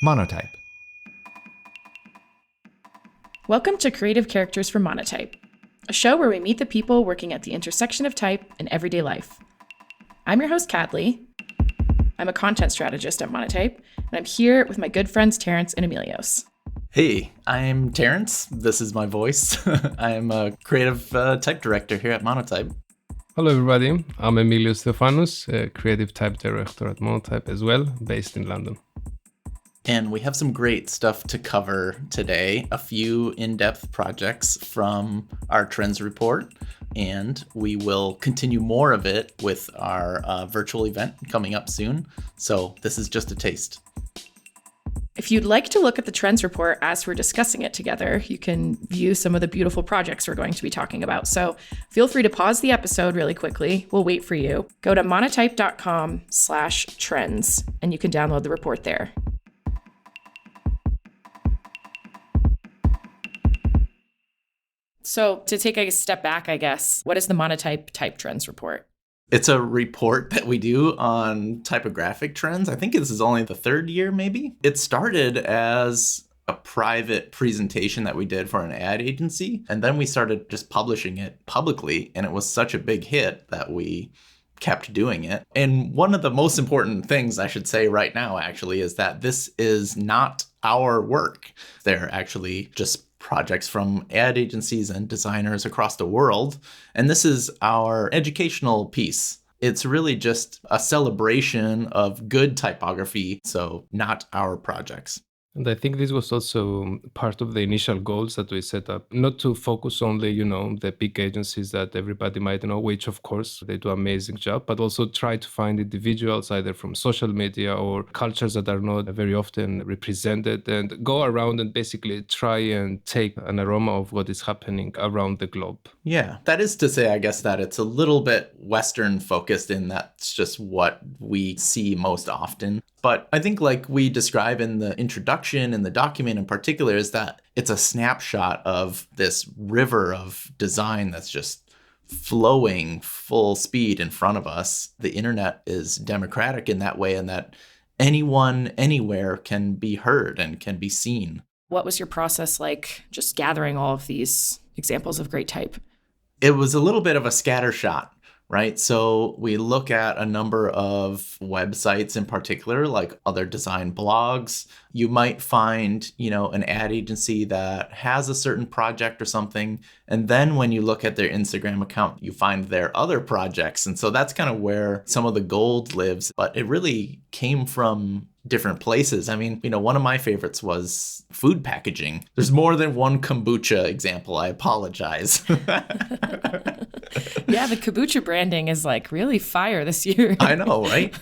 Monotype. Welcome to Creative Characters from Monotype, a show where we meet the people working at the intersection of type and everyday life. I'm your host, Cadley. I'm a content strategist at Monotype, and I'm here with my good friends Terrance and Emilios. Hey, I'm Terrance. This is my voice. I'm a creative type director here at Monotype. Hello, everybody. I'm Emilios Theofanous, a creative type director at Monotype as well, based in London. And we have some great stuff to cover today, a few in-depth projects from our trends report, and we will continue more of it with our virtual event coming up soon. So this is just a taste. If you'd like to look at the trends report as we're discussing it together, you can view some of the beautiful projects we're going to be talking about. So feel free to pause the episode really quickly. We'll wait for you. Go to monotype.com/trends, and you can download the report there. So to take a step back, I guess, what is the Monotype Type Trends Report? It's a report that we do on typographic trends. I think this is only the third year, maybe. It started as a private presentation that we did for an ad agency, and then we started just publishing it publicly, and it was such a big hit that we kept doing it. And one of the most important things I should say right now, actually, is that this is not our work. They're actually just projects from ad agencies and designers across the world. And this is our educational piece. It's really just a celebration of good typography, so not our projects. And I think this was also part of the initial goals that we set up, not to focus only, the big agencies that everybody might know, which of course they do an amazing job, but also try to find individuals either from social media or cultures that are not very often represented, and go around and basically try and take an aroma of what is happening around the globe. Yeah, that is to say, I guess, that it's a little bit Western focused, and that's just what we see most often. But I think, like we describe in the introduction and the document in particular, is that it's a snapshot of this river of design that's just flowing full speed in front of us. The internet is democratic in that way, and that anyone, anywhere can be heard and can be seen. What was your process like just gathering all of these examples of great type? It was a little bit of a scattershot. Right. So we look at a number of websites in particular, like other design blogs. You might find, an ad agency that has a certain project or something. And then when you look at their Instagram account, you find their other projects. And so that's kind of where some of the gold lives. But it really came from different places. I mean, one of my favorites was food packaging. There's more than one kombucha example. I apologize. Yeah, the kombucha branding is really fire this year. I know, right?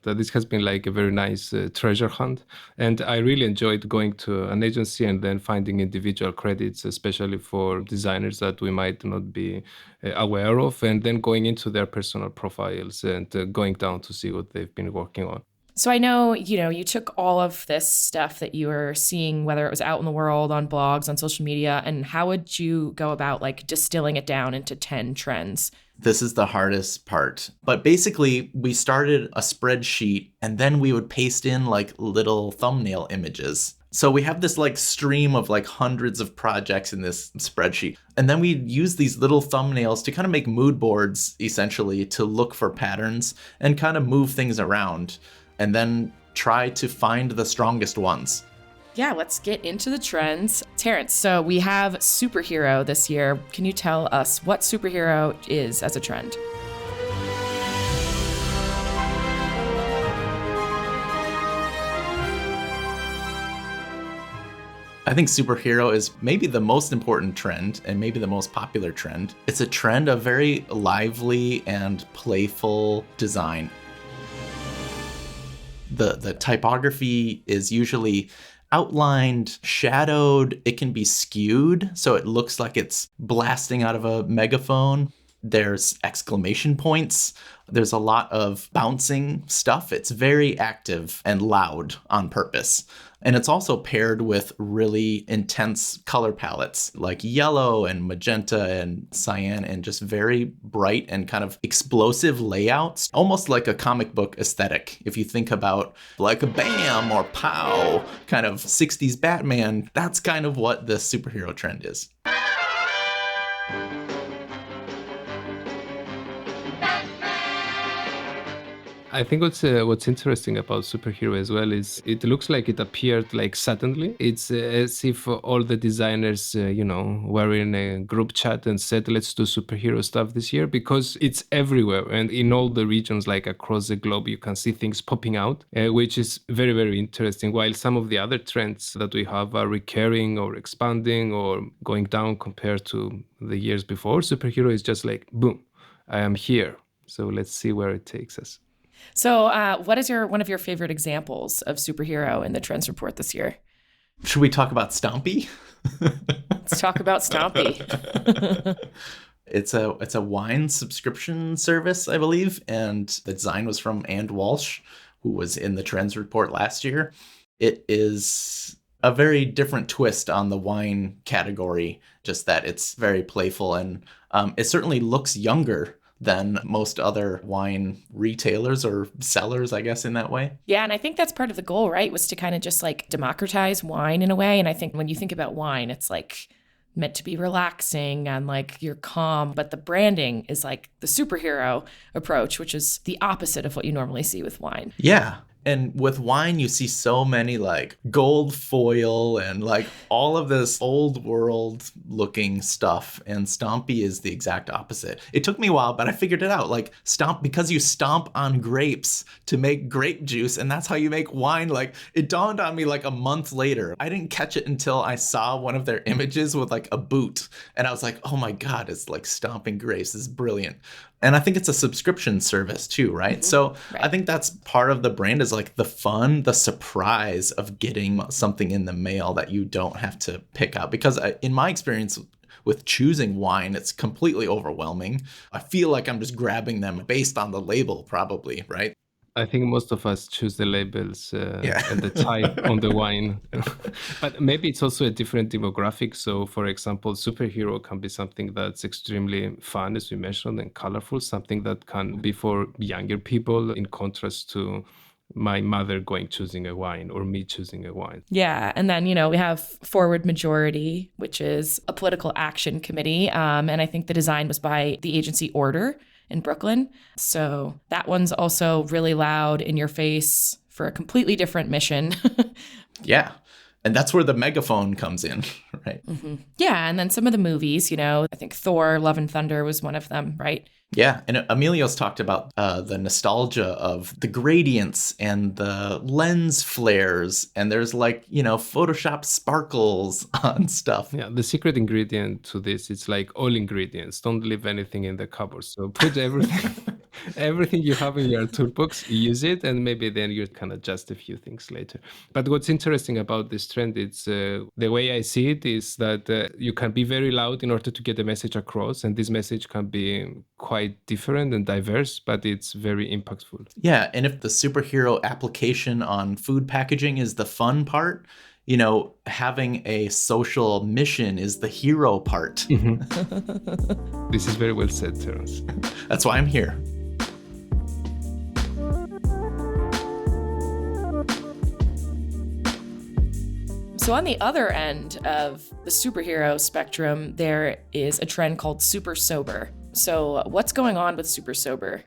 This has been a very nice treasure hunt. And I really enjoyed going to an agency and then finding individual credits, especially for designers that we might not be aware of, and then going into their personal profiles and going down to see what they've been working on. So I know, you took all of this stuff that you were seeing, whether it was out in the world, on blogs, on social media, and how would you go about distilling it down into 10 trends? This is the hardest part. But basically, we started a spreadsheet, and then we would paste in little thumbnail images. So we have this stream of hundreds of projects in this spreadsheet. And then we use these little thumbnails to kind of make mood boards, essentially, to look for patterns and kind of move things around, and then try to find the strongest ones. Yeah, let's get into the trends. Terrance, so we have superhero this year. Can you tell us what superhero is as a trend? I think superhero is maybe the most important trend and maybe the most popular trend. It's a trend of very lively and playful design. The typography is usually outlined, shadowed. It can be skewed, so it looks like it's blasting out of a megaphone. There's exclamation points. There's a lot of bouncing stuff. It's very active and loud on purpose. And it's also paired with really intense color palettes like yellow and magenta and cyan, and just very bright and kind of explosive layouts, almost like a comic book aesthetic. If you think about like a bam or pow kind of 60s Batman, that's kind of what the superhero trend is. I think what's interesting about superhero as well is it looks like it appeared like suddenly. It's as if all the designers, were in a group chat and said, let's do superhero stuff this year, because it's everywhere. And in all the regions, like across the globe, you can see things popping out, which is very, very interesting. While some of the other trends that we have are recurring or expanding or going down compared to the years before, superhero is just like, boom, I am here. So let's see where it takes us. So what is one of your favorite examples of superhero in the Trends Report this year? Should we talk about Stompy? Let's talk about Stompy. It's a wine subscription service, I believe, and the design was from And Walsh, who was in the Trends Report last year. It is a very different twist on the wine category, just that it's very playful, and it certainly looks younger than most other wine retailers or sellers, I guess, in that way. Yeah, and I think that's part of the goal, right? Was to kind of just like democratize wine in a way. And I think when you think about wine, it's like meant to be relaxing and like you're calm, but the branding is like the superhero approach, which is the opposite of what you normally see with wine. Yeah. And with wine, you see so many like gold foil and like all of this old world looking stuff. And Stompy is the exact opposite. It took me a while, but I figured it out. Like because you stomp on grapes to make grape juice, and that's how you make wine. Like it dawned on me like a month later. I didn't catch it until I saw one of their images with like a boot. And I was like, oh my God, it's like stomping grapes. This is brilliant. And I think it's a subscription service too, right? Mm-hmm. So right. I think that's part of the brand, is like the fun, the surprise of getting something in the mail that you don't have to pick out. Because in my experience with choosing wine, it's completely overwhelming. I feel like I'm just grabbing them based on the label, probably, right? I think most of us choose the labels and the type on the wine. But maybe it's also a different demographic. So, for example, superhero can be something that's extremely fun, as we mentioned, and colorful, something that can be for younger people, in contrast to my mother choosing a wine or me choosing a wine. Yeah. And then, we have Forward Majority, which is a political action committee. And I think the design was by the agency Order in Brooklyn. So that one's also really loud, in your face, for a completely different mission. Yeah. And that's where the megaphone comes in, right? Mm-hmm. Yeah. And then some of the movies, I think Thor, Love and Thunder was one of them, right? Yeah. And Emilios talked about the nostalgia of the gradients and the lens flares. And there's like, Photoshop sparkles on stuff. Yeah. The secret ingredient to this, it's like all ingredients. Don't leave anything in the cupboard. So put everything you have in your toolbox, use it, and maybe then you can adjust a few things later. But what's interesting about this trend, it's the way I see it is that you can be very loud in order to get the message across. And this message can be quite different and diverse, but it's very impactful. Yeah, and if the superhero application on food packaging is the fun part, having a social mission is the hero part. Mm-hmm. This is very well said, Terrance. That's why I'm here. So on the other end of the superhero spectrum, there is a trend called super sober. So what's going on with super sober?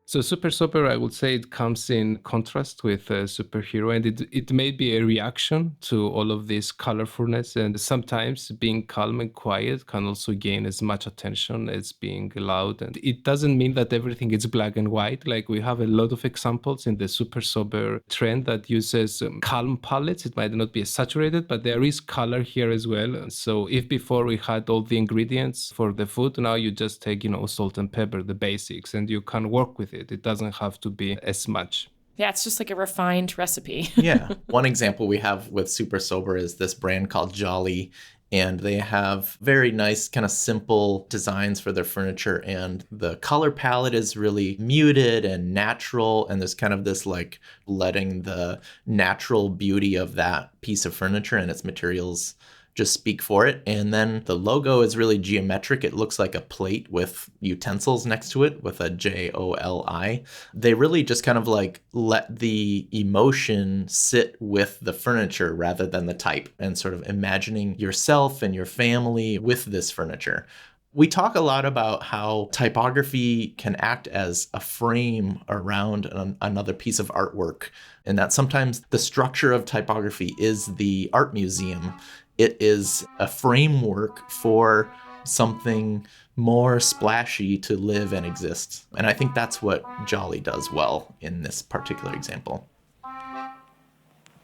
So super sober, I would say it comes in contrast with superhero, and it may be a reaction to all of this colorfulness, and sometimes being calm and quiet can also gain as much attention as being loud. And it doesn't mean that everything is black and white. Like we have a lot of examples in the super sober trend that uses calm palettes. It might not be saturated, but there is color here as well. So if before we had all the ingredients for the food, now you just take, salt and pepper, the basics, and you can work with it. It doesn't have to be as much. Yeah, it's just like a refined recipe. Yeah. One example we have with super sober is this brand called Jolly. And they have very nice, kind of simple designs for their furniture. And the color palette is really muted and natural. And there's kind of this like letting the natural beauty of that piece of furniture and its materials just speak for it. And then the logo is really geometric. It looks like a plate with utensils next to it with a JOLI. They really just kind of like let the emotion sit with the furniture rather than the type, and sort of imagining yourself and your family with this furniture. We talk a lot about how typography can act as a frame around another piece of artwork, and that sometimes the structure of typography is the art museum. It is a framework for something more splashy to live and exist. And I think that's what Jolly does well in this particular example.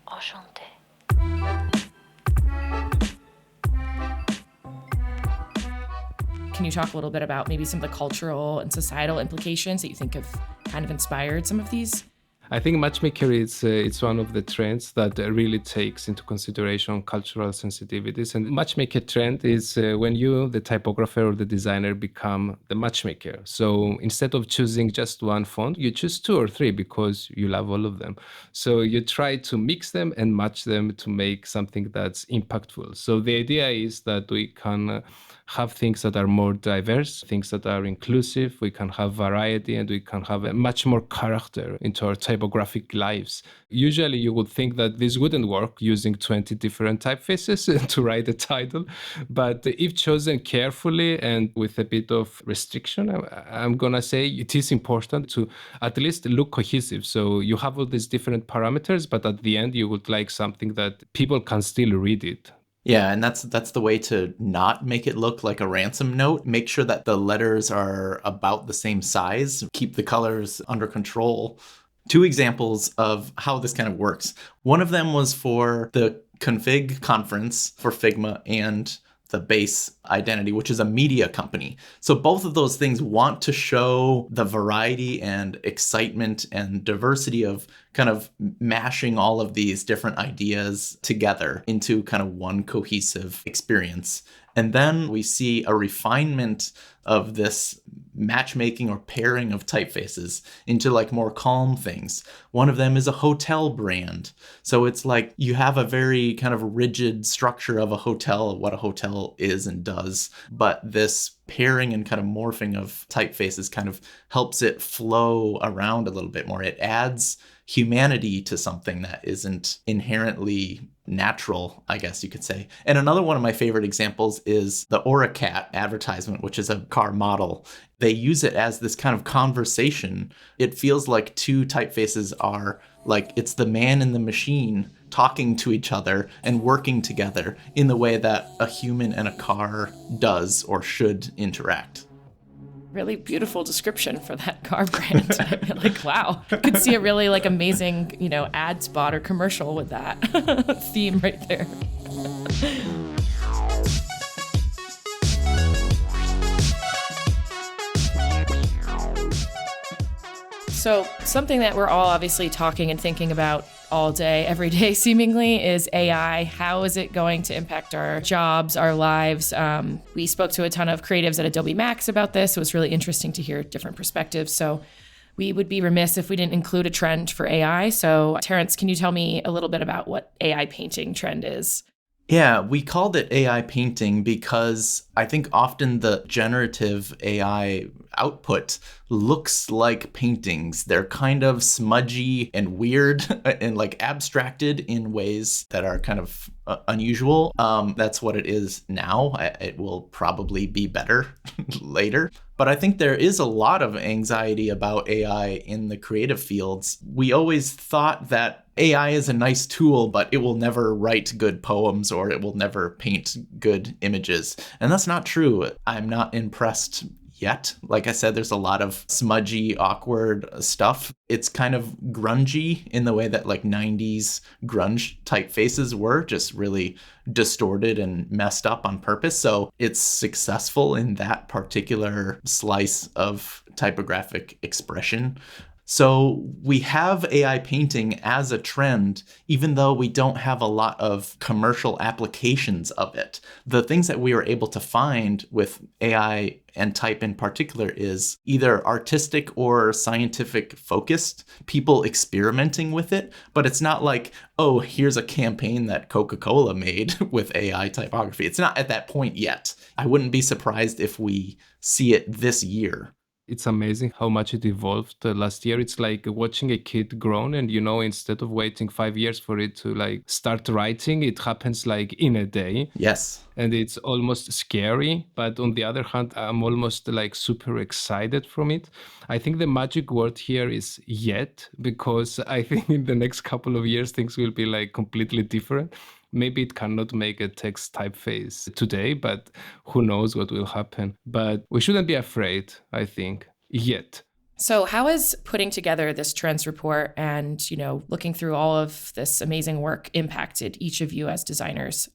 Enchanté. Can you talk a little bit about maybe some of the cultural and societal implications that you think have kind of inspired some of these? I think matchmaker it's one of the trends that really takes into consideration cultural sensitivities. And matchmaker trend is when you, the typographer or the designer, become the matchmaker. So instead of choosing just one font, you choose 2 or 3 because you love all of them. So you try to mix them and match them to make something that's impactful. So the idea is that we can have things that are more diverse, things that are inclusive, we can have variety, and we can have a much more character into our typographic lives. Usually you would think that this wouldn't work using 20 different typefaces to write a title, but if chosen carefully and with a bit of restriction, I'm gonna say it is important to at least look cohesive. So you have all these different parameters, but at the end you would like something that people can still read it. Yeah, and that's the way to not make it look like a ransom note. Make sure that the letters are about the same size. Keep the colors under control. 2 examples of how this kind of works. One of them was for the config conference for Figma and the base identity, which is a media company. So both of those things want to show the variety and excitement and diversity of kind of mashing all of these different ideas together into kind of one cohesive experience. And then we see a refinement of this matchmaking or pairing of typefaces into like more calm things. One of them is a hotel brand. So it's like you have a very kind of rigid structure of a hotel, what a hotel is and does, but this pairing and kind of morphing of typefaces kind of helps it flow around a little bit more. It adds humanity to something that isn't inherently natural, I guess you could say. And another one of my favorite examples is the Oracat advertisement, which is a car model. They use it as this kind of conversation. It feels like 2 typefaces are like it's the man and the machine talking to each other and working together in the way that a human and a car does or should interact. Really beautiful description for that car brand. Like, wow, could see a really like amazing, ad spot or commercial with that theme right there. So something that we're all obviously talking and thinking about all day, every day, seemingly, is AI. How is it going to impact our jobs, our lives? We spoke to a ton of creatives at Adobe Max about this. So it was really interesting to hear different perspectives. So we would be remiss if we didn't include a trend for AI. So Terrance, can you tell me a little bit about what AI painting trend is? Yeah, we called it AI painting because I think often the generative AI output looks like paintings. They're kind of smudgy and weird and like abstracted in ways that are kind of unusual. That's what it is now. It will probably be better later. But I think there is a lot of anxiety about AI in the creative fields. We always thought that AI is a nice tool, but it will never write good poems or it will never paint good images. And that's not true. I'm not impressed yet. Like I said, there's a lot of smudgy, awkward stuff. It's kind of grungy in the way that like 90s grunge typefaces were, just really distorted and messed up on purpose. So it's successful in that particular slice of typographic expression. So we have AI painting as a trend, even though we don't have a lot of commercial applications of it. The things that we were able to find with AI and type in particular is either artistic or scientific focused, people experimenting with it, but it's not like, oh, here's a campaign that Coca-Cola made with AI typography. It's not at that point yet. I wouldn't be surprised if we see it this year. It's amazing how much it evolved last year. It's like watching a kid grown and, instead of waiting 5 years for it to like start writing, it happens like in a day. Yes. And it's almost scary. But on the other hand, I'm almost like super excited from it. I think the magic word here is yet, because I think in the next couple of years, things will be like completely different. Maybe it cannot make a text typeface today, but who knows what will happen. But we shouldn't be afraid, I think, yet. So how has putting together this trends report and, looking through all of this amazing work impacted each of you as designers?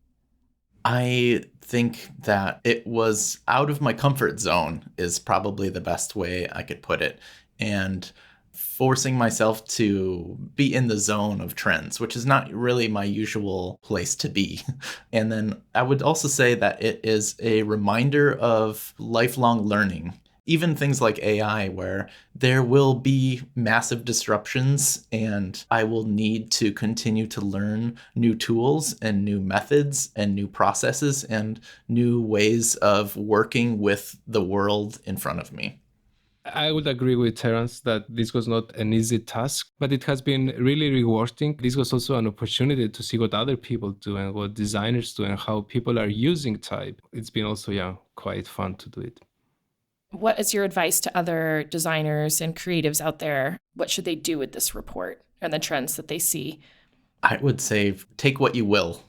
I think that it was out of my comfort zone is probably the best way I could put it. And forcing myself to be in the zone of trends, which is not really my usual place to be. And then I would also say that it is a reminder of lifelong learning. Even things like AI, where there will be massive disruptions and I will need to continue to learn new tools and new methods and new processes and new ways of working with the world in front of me. I would agree with Terrance that this was not an easy task, but it has been really rewarding. This was also an opportunity to see what other people do and what designers do and how people are using type. It's been also, quite fun to do it. What is your advice to other designers and creatives out there? What should they do with this report and the trends that they see? I would say take what you will.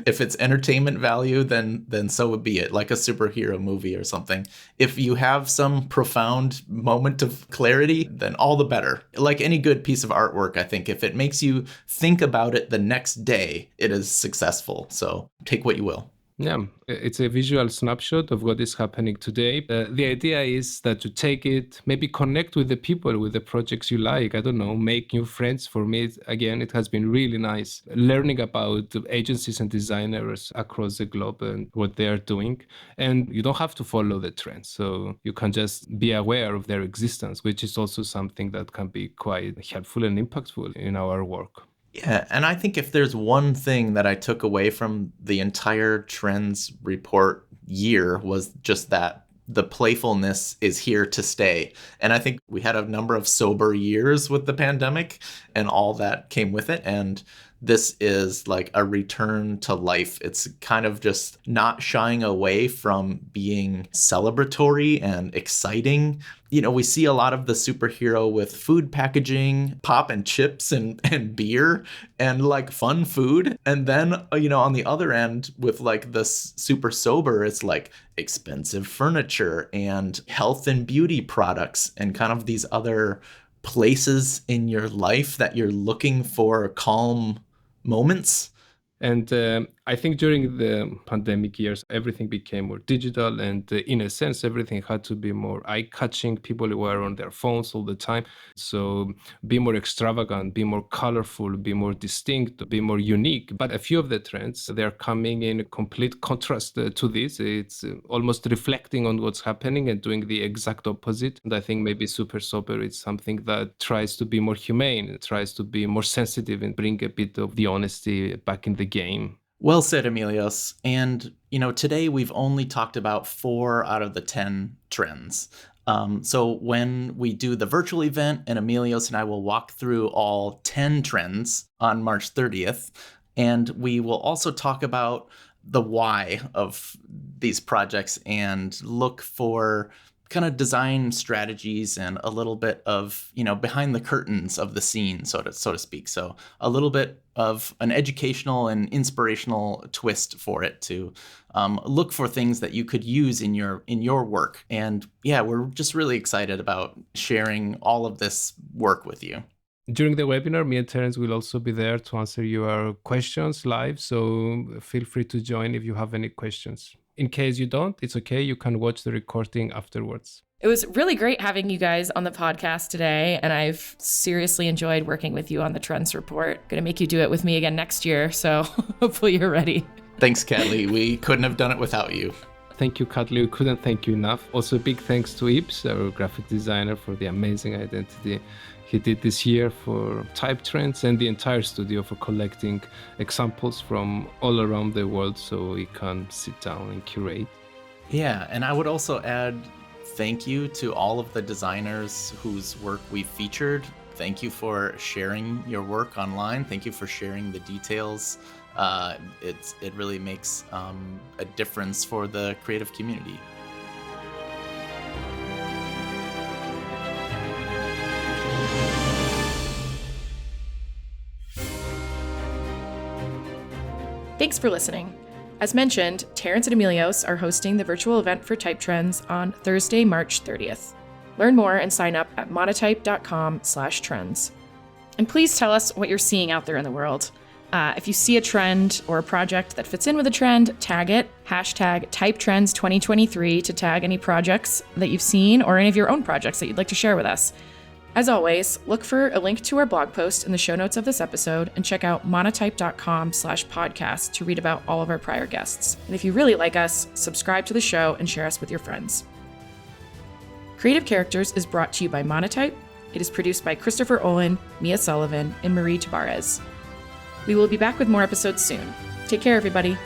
If it's entertainment value, then so would be it, like a superhero movie or something. If you have some profound moment of clarity, then all the better. Like any good piece of artwork, I think if it makes you think about it the next day, it is successful. So take what you will. Yeah, it's a visual snapshot of what is happening today. The idea is that you take it, maybe connect with the people, with the projects you like. I don't know, make new friends. For me, again, it has been really nice learning about agencies and designers across the globe and what they are doing. And you don't have to follow the trends. So you can just be aware of their existence, which is also something that can be quite helpful and impactful in our work. Yeah, and I think if there's one thing that I took away from the entire trends report year was just that the playfulness is here to stay. And I think we had a number of sober years with the pandemic and all that came with it. And this is like a return to life. It's kind of just not shying away from being celebratory and exciting. We see a lot of the superhero with food packaging, pop and chips and beer and like fun food. And then, on the other end with like the super sober, it's like expensive furniture and health and beauty products and kind of these other places in your life that you're looking for calm moments. And I think during the pandemic years, everything became more digital. And in a sense, everything had to be more eye-catching. People were on their phones all the time. So be more extravagant, be more colorful, be more distinct, be more unique. But a few of the trends, they're coming in complete contrast to this. It's almost reflecting on what's happening and doing the exact opposite. And I think maybe Super Sober is something that tries to be more humane, tries to be more sensitive and bring a bit of the honesty back in the game. Well said, Emilios. And, today we've only talked about 4 out of the 10 trends. So when we do the virtual event, and Emilios and I will walk through all 10 trends on March 30th, and we will also talk about the why of these projects and look for kind of design strategies and a little bit of, behind the curtains of the scene, so to speak. So a little bit of an educational and inspirational twist for it to look for things that you could use in your work. And yeah, we're just really excited about sharing all of this work with you. During the webinar, me and Terrance will also be there to answer your questions live. So feel free to join if you have any questions. In case you don't, it's okay. You can watch the recording afterwards. It was really great having you guys on the podcast today, and I've seriously enjoyed working with you on the Trends Report. Going to make you do it with me again next year, so hopefully you're ready. Thanks, Cadley. We couldn't have done it without you. Thank you, Cadley. We couldn't thank you enough. Also, big thanks to Ibs, our graphic designer, for the amazing identity he did this year for type trends, and the entire studio for collecting examples from all around the world so we can sit down and curate. Yeah, and I would also add thank you to all of the designers whose work we featured. Thank you for sharing your work online. Thank you for sharing the details. It really makes a difference for the creative community. Thanks for listening. As mentioned, Terrance and Emilios are hosting the virtual event for Type Trends on Thursday, March 30th. Learn more and sign up at monotype.com/trends. And please tell us what you're seeing out there in the world. If you see a trend or a project that fits in with a trend, tag it, hashtag TypeTrends2023 to tag any projects that you've seen or any of your own projects that you'd like to share with us. As always, look for a link to our blog post in the show notes of this episode and check out monotype.com/podcast to read about all of our prior guests. And if you really like us, subscribe to the show and share us with your friends. Creative Characters is brought to you by Monotype. It is produced by Christopher Olin, Mia Sullivan, and Marie Tabarez. We will be back with more episodes soon. Take care, everybody.